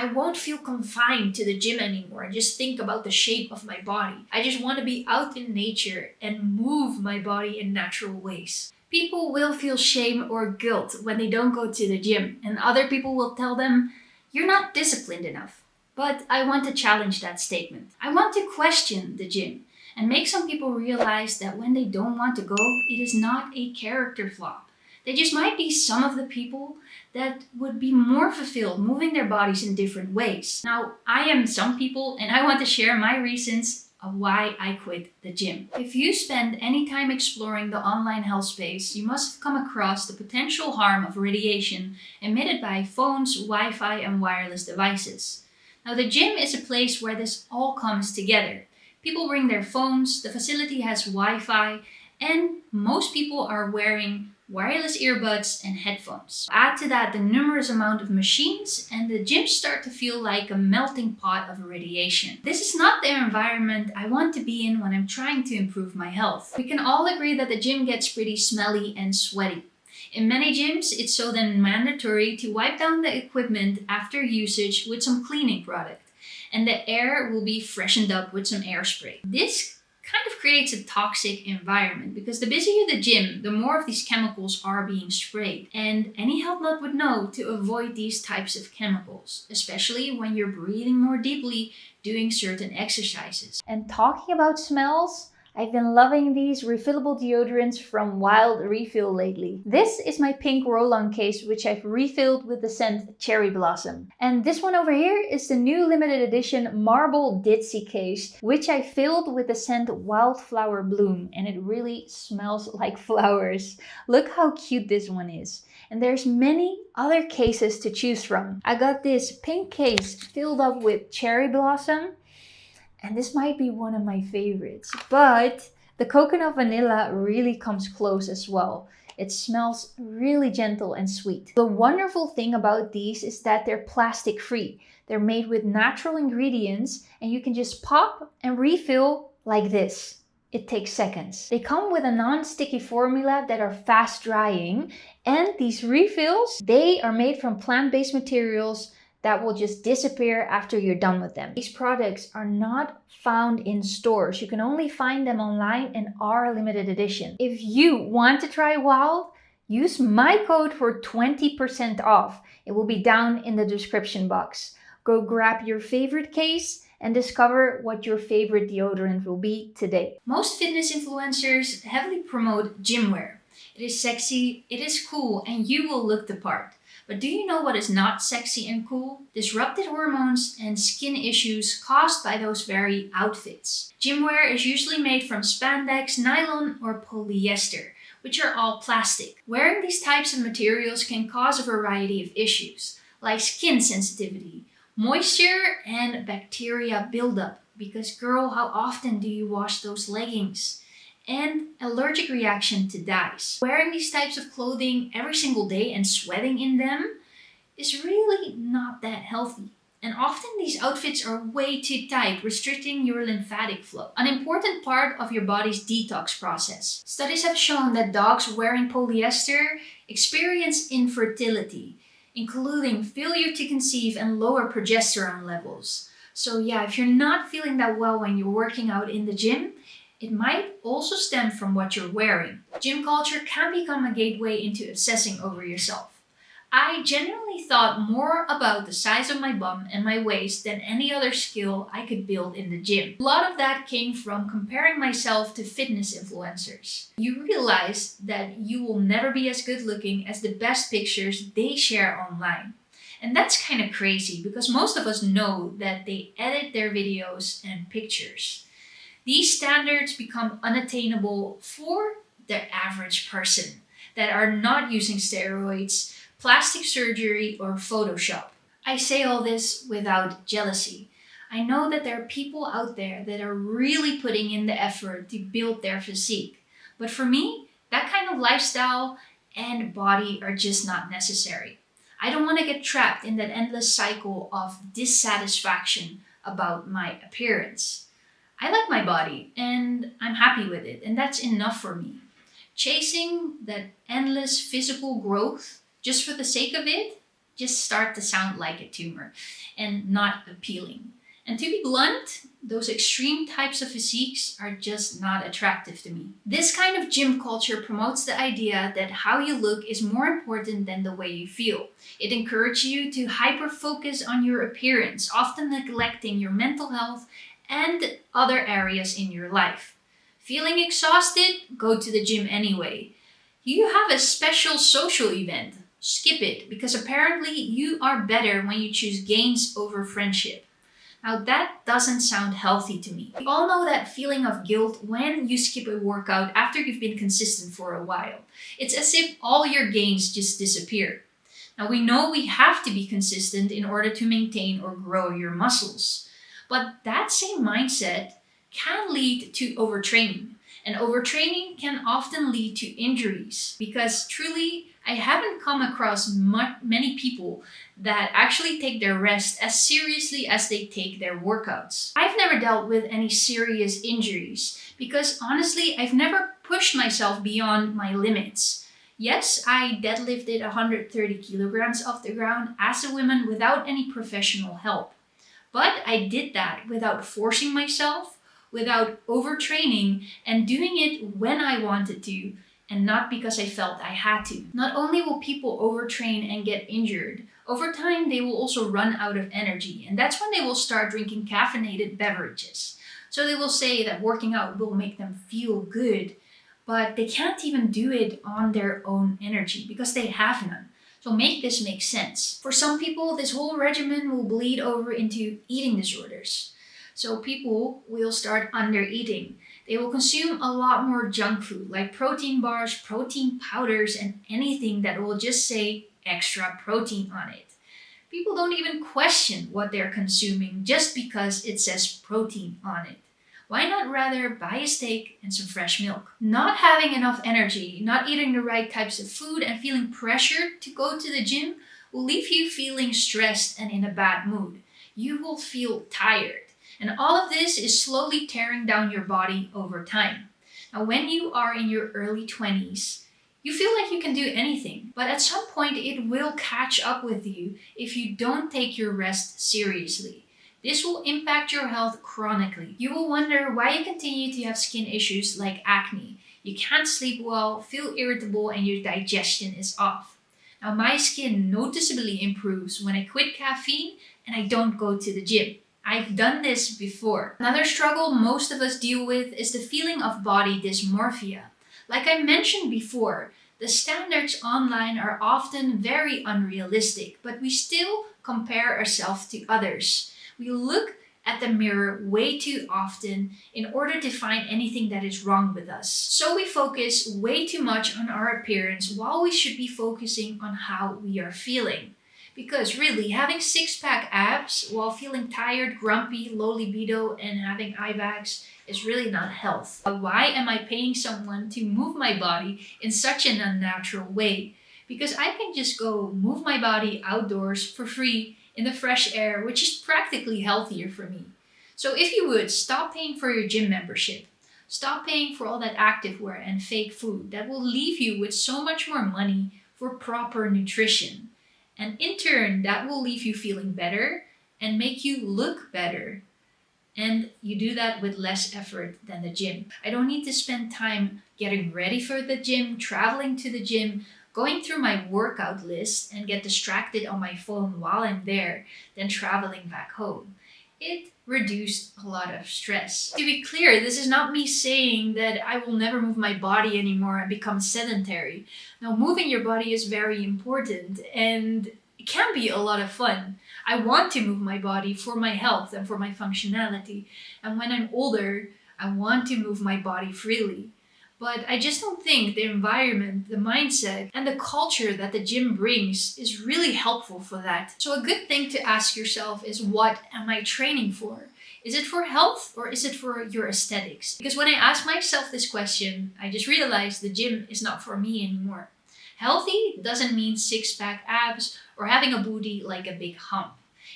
I won't feel confined to the gym anymore and just think about the shape of my body. I just want to be out in nature and move my body in natural ways. People will feel shame or guilt when they don't go to the gym, and other people will tell them, "You're not disciplined enough." But I want to challenge that statement. I want to question the gym and make some people realize that when they don't want to go, it is not a character flaw. They just might be some of the people that would be more fulfilled moving their bodies in different ways. Now, I am some people and I want to share my reasons of why I quit the gym. If you spend any time exploring the online health space, you must have come across the potential harm of radiation emitted by phones, Wi-Fi, and wireless devices. Now, the gym is a place where this all comes together. People bring their phones, the facility has Wi-Fi, and most people are wearing wireless earbuds and headphones. Add to that the numerous amount of machines, and the gyms start to feel like a melting pot of radiation. This is not the environment I want to be in when I'm trying to improve my health. We can all agree that the gym gets pretty smelly and sweaty. In many gyms, it's so then mandatory to wipe down the equipment after usage with some cleaning product, and the air will be freshened up with some air spray. This kind of creates a toxic environment because the busier the gym, the more of these chemicals are being sprayed. And any health nut would know to avoid these types of chemicals, especially when you're breathing more deeply doing certain exercises. And talking about smells, I've been loving these refillable deodorants from Wild Refill lately. This is my pink roll-on case, which I've refilled with the scent Cherry Blossom. And this one over here is the new limited edition Marble Ditzy case, which I filled with the scent Wildflower Bloom, and it really smells like flowers. Look how cute this one is. And there's many other cases to choose from. I got this pink case filled up with Cherry Blossom, and this might be one of my favorites, but the coconut vanilla really comes close as well. It smells really gentle and sweet. The wonderful thing about these is that they're plastic free. They're made with natural ingredients and you can just pop and refill like this. It takes seconds. They come with a non-sticky formula that are fast drying, and these refills, they are made from plant-based materials that will just disappear after you're done with them. These products are not found in stores. You can only find them online and are limited edition. If you want to try Wild, use my code for 20% off. It will be down in the description box. Go grab your favorite case and discover what your favorite deodorant will be today. Most fitness influencers heavily promote gymwear. It is sexy, it is cool, and you will look the part. But do you know what is not sexy and cool? Disrupted hormones and skin issues caused by those very outfits. Gymwear is usually made from spandex, nylon, or polyester, which are all plastic. Wearing these types of materials can cause a variety of issues, like skin sensitivity, moisture, and bacteria buildup. Because girl, how often do you wash those leggings? And allergic reaction to dyes. Wearing these types of clothing every single day and sweating in them is really not that healthy. And often these outfits are way too tight, restricting your lymphatic flow, an important part of your body's detox process. Studies have shown that dogs wearing polyester experience infertility, including failure to conceive and lower progesterone levels. So yeah, if you're not feeling that well when you're working out in the gym, it might also stem from what you're wearing. Gym culture can become a gateway into obsessing over yourself. I genuinely thought more about the size of my bum and my waist than any other skill I could build in the gym. A lot of that came from comparing myself to fitness influencers. You realize that you will never be as good looking as the best pictures they share online. And that's kind of crazy because most of us know that they edit their videos and pictures. These standards become unattainable for the average person that are not using steroids, plastic surgery, or Photoshop. I say all this without jealousy. I know that there are people out there that are really putting in the effort to build their physique. But for me, that kind of lifestyle and body are just not necessary. I don't want to get trapped in that endless cycle of dissatisfaction about my appearance. I like my body and I'm happy with it, and that's enough for me. Chasing that endless physical growth just for the sake of it, just start to sound like a tumor and not appealing. And to be blunt, those extreme types of physiques are just not attractive to me. This kind of gym culture promotes the idea that how you look is more important than the way you feel. It encourages you to hyper focus on your appearance, often neglecting your mental health and other areas in your life. Feeling exhausted? Go to the gym anyway. You have a special social event. Skip it because apparently you are better when you choose gains over friendship. Now that doesn't sound healthy to me. We all know that feeling of guilt when you skip a workout after you've been consistent for a while. It's as if all your gains just disappear. Now we know we have to be consistent in order to maintain or grow your muscles. But that same mindset can lead to overtraining. And overtraining can often lead to injuries because truly, I haven't come across many people that actually take their rest as seriously as they take their workouts. I've never dealt with any serious injuries because honestly, I've never pushed myself beyond my limits. Yes, I deadlifted 130 kilograms off the ground as a woman without any professional help. But I did that without forcing myself, without overtraining, and doing it when I wanted to, and not because I felt I had to. Not only will people overtrain and get injured, over time they will also run out of energy, and that's when they will start drinking caffeinated beverages. So they will say that working out will make them feel good, but they can't even do it on their own energy because they have none. So make this make sense. For some people, this whole regimen will bleed over into eating disorders. So people will start under eating. They will consume a lot more junk food like protein bars, protein powders, and anything that will just say extra protein on it. People don't even question what they're consuming just because it says protein on it. Why not rather buy a steak and some fresh milk? Not having enough energy, not eating the right types of food, and feeling pressured to go to the gym will leave you feeling stressed and in a bad mood. You will feel tired. And all of this is slowly tearing down your body over time. Now, when you are in your early 20s, you feel like you can do anything, but at some point it will catch up with you if you don't take your rest seriously. This will impact your health chronically. You will wonder why you continue to have skin issues like acne. You can't sleep well, feel irritable, and your digestion is off. Now, my skin noticeably improves when I quit caffeine and I don't go to the gym. I've done this before. Another struggle most of us deal with is the feeling of body dysmorphia. Like I mentioned before, the standards online are often very unrealistic, but we still compare ourselves to others. We look at the mirror way too often in order to find anything that is wrong with us. So we focus way too much on our appearance while we should be focusing on how we are feeling. Because really, having six-pack abs while feeling tired, grumpy, low libido, and having eye bags is really not health. Why am I paying someone to move my body in such an unnatural way? Because I can just go move my body outdoors for free in the fresh air, which is practically healthier for me. So if you would, stop paying for your gym membership. Stop paying for all that activewear and fake food that will leave you with so much more money for proper nutrition. And in turn, that will leave you feeling better and make you look better. And you do that with less effort than the gym. I don't need to spend time getting ready for the gym, traveling to the gym, going through my workout list and get distracted on my phone while I'm there, then traveling back home. It reduced a lot of stress. To be clear, this is not me saying that I will never move my body anymore and become sedentary. Now, moving your body is very important and it can be a lot of fun. I want to move my body for my health and for my functionality. And when I'm older, I want to move my body freely. But I just don't think the environment, the mindset, and the culture that the gym brings is really helpful for that. So a good thing to ask yourself is, what am I training for? Is it for health or is it for your aesthetics? Because when I ask myself this question, I just realized the gym is not for me anymore. Healthy doesn't mean six-pack abs or having a booty like a big hump.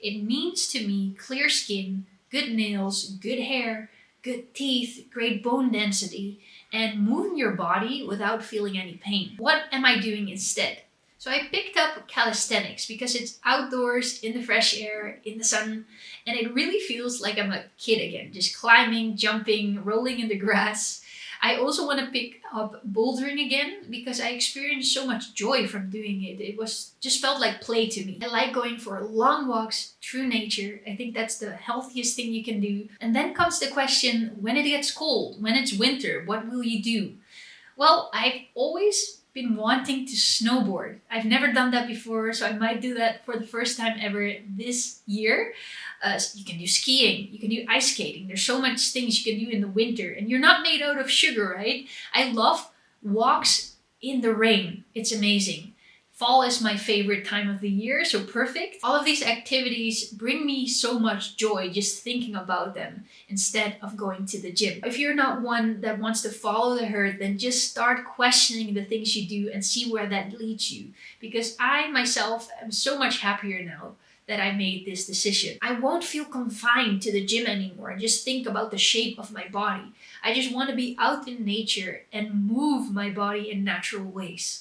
It means to me clear skin, good nails, good hair, good teeth, great bone density, and moving your body without feeling any pain. What am I doing instead? So I picked up calisthenics because it's outdoors, in the fresh air, in the sun, and it really feels like I'm a kid again, just climbing, jumping, rolling in the grass. I also want to pick up bouldering again because I experienced so much joy from doing it. It was just felt like play to me. I like going for long walks through nature. I think that's the healthiest thing you can do. And then comes the question, when it gets cold, when it's winter, what will you do? Well, I've always been wanting to snowboard. I've never done that before, so I might do that for the first time ever this year. You can do skiing, you can do ice skating. There's so much things you can do in the winter, and you're not made out of sugar, right? I love walks in the rain. It's amazing. Fall is my favorite time of the year, so perfect. All of these activities bring me so much joy just thinking about them instead of going to the gym. If you're not one that wants to follow the herd, then just start questioning the things you do and see where that leads you. Because I myself am so much happier now that I made this decision. I won't feel confined to the gym anymore and just think about the shape of my body. I just want to be out in nature and move my body in natural ways.